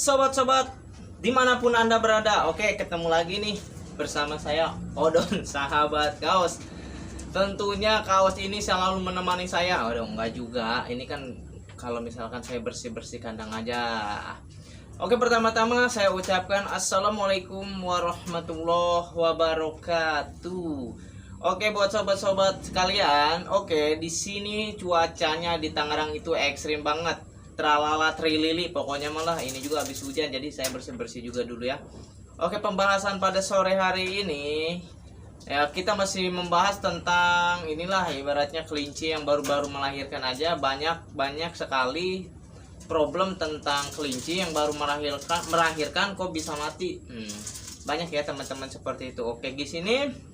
sobat-sobat dimanapun anda berada. Oke, ketemu lagi nih bersama saya Odon, sahabat kaos. Tentunya kaos ini selalu menemani saya. Oh enggak juga, ini kan kalau misalkan saya bersih-bersih kandang aja. Oke, pertama-tama saya ucapkan assalamualaikum warahmatullahi wabarakatuh. Oke, buat sobat-sobat sekalian, oke, di sini cuacanya di Tangerang itu ekstrim banget. Tralala trilili, pokoknya malah ini juga habis hujan, jadi saya bersih-bersih juga dulu ya. Oke, pembahasan pada sore hari ini ya, kita masih membahas tentang inilah ibaratnya kelinci yang baru-baru melahirkan aja. Banyak sekali problem tentang kelinci yang baru melahirkan kok bisa mati. Banyak ya teman-teman seperti itu. Oke, di sini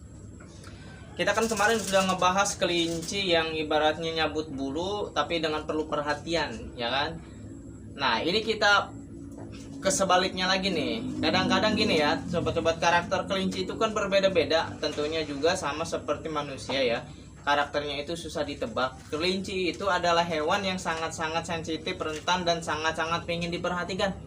kita kan kemarin sudah ngebahas kelinci yang ibaratnya nyabut bulu tapi dengan perlu perhatian, ya kan? Nah, ini kita kesebaliknya lagi nih. Kadang-kadang gini ya, sobat-sobat, karakter kelinci itu kan berbeda-beda. Tentunya juga sama seperti manusia ya. Karakternya itu susah ditebak. Kelinci itu adalah hewan yang sangat-sangat sensitif, rentan, dan sangat-sangat pengen diperhatikan.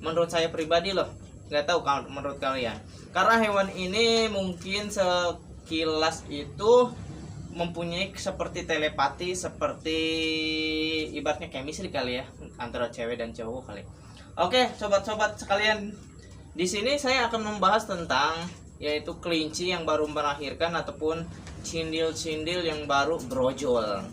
Menurut saya pribadi loh. Nggak tahu kalau menurut kalian. Karena hewan ini mungkin sekilas itu mempunyai seperti telepati, seperti ibaratnya chemistry kali ya, antara cewek dan cowok kali. Oke, sobat-sobat sekalian, di sini saya akan membahas tentang yaitu kelinci yang baru melahirkan ataupun cindil-cindil yang baru brojol.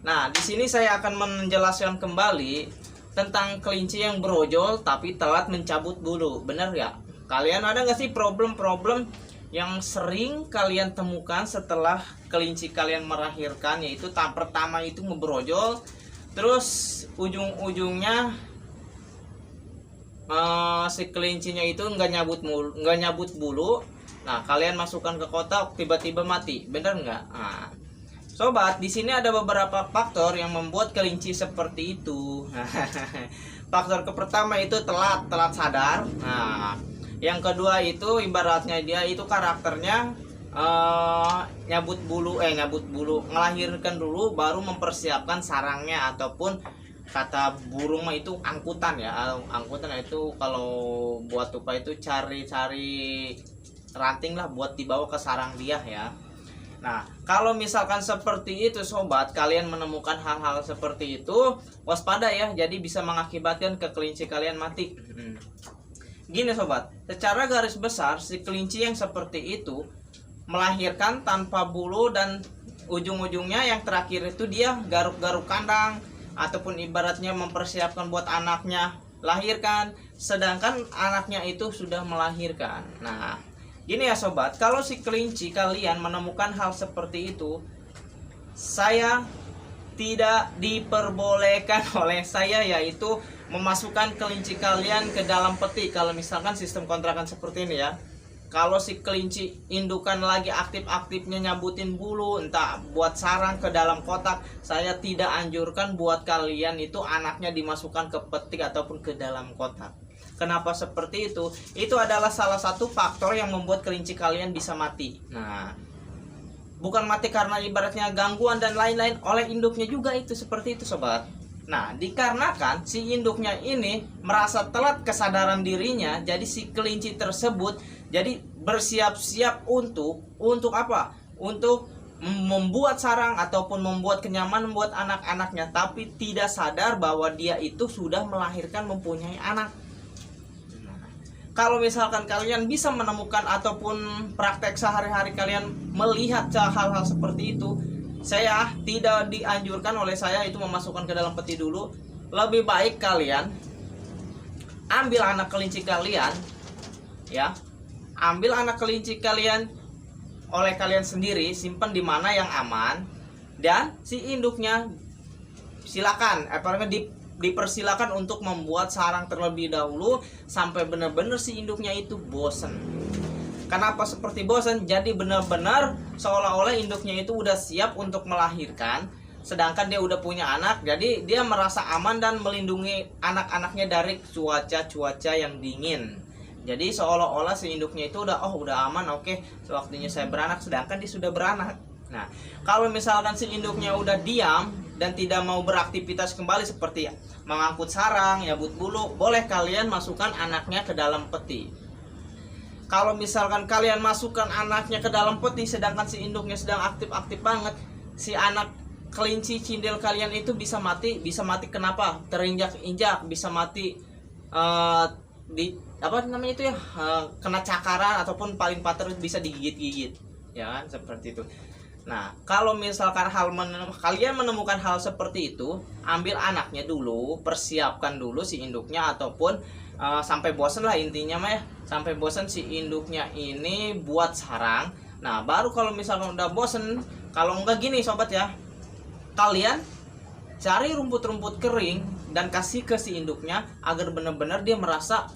Nah, di sini saya akan menjelaskan kembali tentang kelinci yang brojol tapi telat mencabut bulu. Bener ya? Kalian ada nggak sih problem-problem yang sering kalian temukan setelah kelinci kalian melahirkan, yaitu tahap pertama itu ngebrojol, terus ujung-ujungnya si kelincinya itu nggak nyabut bulu. Nah, kalian masukkan ke kotak tiba-tiba mati, bener nggak? Nah, sobat, di sini ada beberapa faktor yang membuat kelinci seperti itu. Faktor pertama itu telat sadar. Nah, yang kedua itu ibaratnya dia itu karakternya nyabut bulu, ngelahirkan dulu baru mempersiapkan sarangnya, ataupun kata burung mah itu angkutan ya. Angkutan itu kalau buat tupai itu cari-cari ranting lah buat dibawa ke sarang dia ya. Nah, kalau misalkan seperti itu sobat, kalian menemukan hal-hal seperti itu, waspada ya, jadi bisa mengakibatkan ke kelinci kalian mati. Gini sobat, secara garis besar si kelinci yang seperti itu melahirkan tanpa bulu, dan ujung-ujungnya yang terakhir itu dia garuk-garuk kandang ataupun ibaratnya mempersiapkan buat anaknya lahirkan, sedangkan anaknya itu sudah melahirkan. Nah, gini ya sobat, kalau si kelinci kalian menemukan hal seperti itu, saya tidak diperbolehkan oleh saya yaitu memasukkan kelinci kalian ke dalam peti. Kalau misalkan sistem kontrakan seperti ini ya, kalau si kelinci indukan lagi aktif-aktifnya nyabutin bulu, entah buat sarang ke dalam kotak, saya tidak anjurkan buat kalian itu anaknya dimasukkan ke peti ataupun ke dalam kotak. Kenapa seperti itu? Itu adalah salah satu faktor yang membuat kelinci kalian bisa mati. Nah, bukan mati karena ibaratnya gangguan dan lain-lain, oleh induknya juga itu seperti itu sobat. Nah, dikarenakan si induknya ini merasa telat kesadaran dirinya, jadi si kelinci tersebut jadi bersiap-siap untuk apa? Untuk membuat sarang ataupun membuat kenyamanan buat anak-anaknya, tapi tidak sadar bahwa dia itu sudah melahirkan, mempunyai anak. Kalau misalkan kalian bisa menemukan ataupun praktek sehari-hari kalian melihat hal-hal seperti itu, saya tidak dianjurkan oleh saya itu memasukkan ke dalam peti dulu. Lebih baik kalian ambil anak kelinci kalian ya, ambil anak kelinci kalian oleh kalian sendiri, simpan di mana yang aman, dan si induknya silakan dipersilakan untuk membuat sarang terlebih dahulu sampai benar-benar si induknya itu bosen. Kenapa seperti bosan? Jadi benar-benar seolah-olah induknya itu udah siap untuk melahirkan, sedangkan dia udah punya anak, jadi dia merasa aman dan melindungi anak-anaknya dari cuaca yang dingin. Jadi seolah-olah si induknya itu udah aman, oke, sewaktunya saya beranak, sedangkan dia sudah beranak. Nah, kalau misalkan si induknya udah diam dan tidak mau beraktivitas kembali seperti mengangkut sarang, nyabut bulu, boleh kalian masukkan anaknya ke dalam peti. Kalau misalkan kalian masukkan anaknya ke dalam peti sedangkan si induknya sedang aktif-aktif banget, si anak kelinci cindil kalian itu bisa mati. Kenapa? Terinjak-injak, bisa mati di apa namanya itu ya, kena cakaran, ataupun paling parah bisa digigit-gigit, ya kan, seperti itu. Nah, kalau misalkan kalian menemukan hal seperti itu, ambil anaknya dulu, persiapkan dulu si induknya, ataupun sampai bosan lah intinya mah ya, sampai bosan si induknya ini buat sarang. Nah, baru kalau misalkan udah bosan, kalau enggak gini sobat ya, kalian cari rumput-rumput kering dan kasih ke si induknya agar benar-benar dia merasa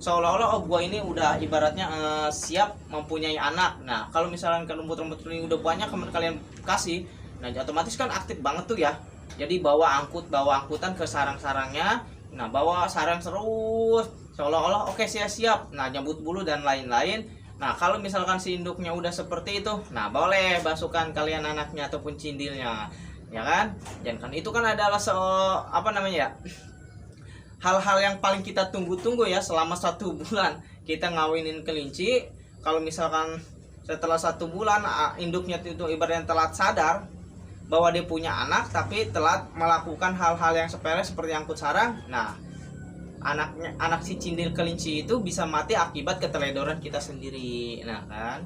seolah-olah oh gua ini udah ibaratnya siap mempunyai anak. Nah, kalau misalkan ke rumput-rumput kering udah banyak kalian kasih, nah otomatis kan aktif banget tuh ya. Jadi bawa angkutan ke sarang-sarangnya. Nah, bawa sarang terus seolah-olah oke siap. Nah, nyambut bulu dan lain-lain. Nah, kalau misalkan si induknya udah seperti itu, nah boleh masukkan kalian anaknya ataupun cindilnya, ya kan? Dan kan itu kan adalah apa namanya ya, hal-hal yang paling kita tunggu-tunggu ya selama 1 bulan kita ngawinin kelinci. Kalau misalkan setelah 1 bulan induknya itu ibaratnya telat sadar bahwa dia punya anak, tapi telat melakukan hal-hal yang sepele seperti angkut sarang, nah anak si cindil kelinci itu bisa mati akibat keteledoran kita sendiri. Nah kan,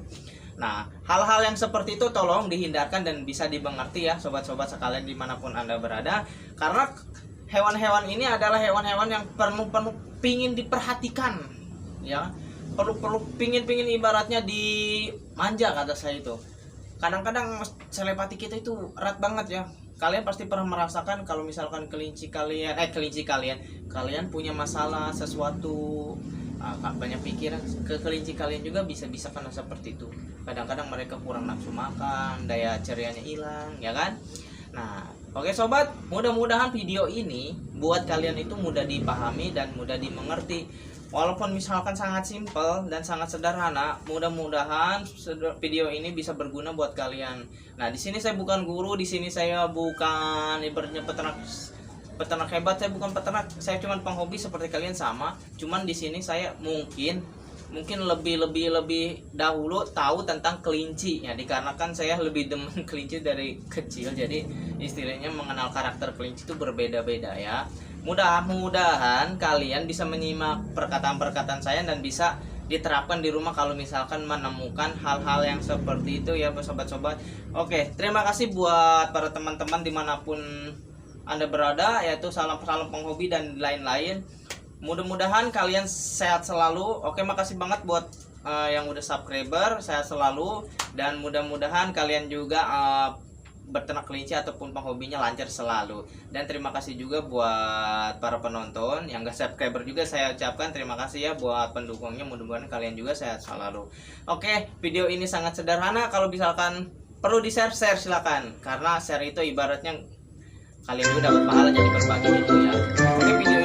nah hal-hal yang seperti itu tolong dihindarkan dan bisa dimengerti ya sobat-sobat sekalian dimanapun anda berada, karena hewan-hewan ini adalah hewan-hewan yang perlu pingin diperhatikan, ya, perlu pingin ibaratnya dimanja kata saya itu. Kadang-kadang telepati kita itu erat banget ya. Kalian pasti pernah merasakan kalau misalkan kelinci kalian punya masalah sesuatu, banyak pikiran ke kelinci kalian juga bisa karena seperti itu. Kadang-kadang mereka kurang nafsu makan, daya cerianya hilang, ya kan? Nah, oke sobat, mudah-mudahan video ini buat kalian itu mudah dipahami dan mudah dimengerti. Walaupun misalkan sangat simpel dan sangat sederhana, mudah-mudahan video ini bisa berguna buat kalian. Nah, di sini saya bukan guru, di sini saya bukan ibaratnya peternak hebat, saya bukan peternak, saya cuma penghobi seperti kalian sama. Cuman di sini saya mungkin lebih dahulu tahu tentang kelinci ya, dikarenakan saya lebih demen kelinci dari kecil, jadi istilahnya mengenal karakter kelinci itu berbeda-beda ya. Mudah-mudahan kalian bisa menyimak perkataan-perkataan saya dan bisa diterapkan di rumah kalau misalkan menemukan hal-hal yang seperti itu ya sobat-sobat. Oke, terima kasih buat para teman-teman dimanapun anda berada, yaitu salam penghobi dan lain-lain. Mudah-mudahan kalian sehat selalu. Oke, makasih banget buat yang udah subscriber, sehat selalu, dan mudah-mudahan kalian juga berternak kelinci ataupun penghobinya lancar selalu. Dan terima kasih juga buat para penonton yang gak subscriber juga, saya ucapkan terima kasih ya buat pendukungnya. Mudah-mudahan kalian juga sehat selalu. Oke, video ini sangat sederhana, kalau misalkan perlu di share silakan, karena share itu ibaratnya kalian juga dapat pahala jadi berbagi gitu ya. Oke, video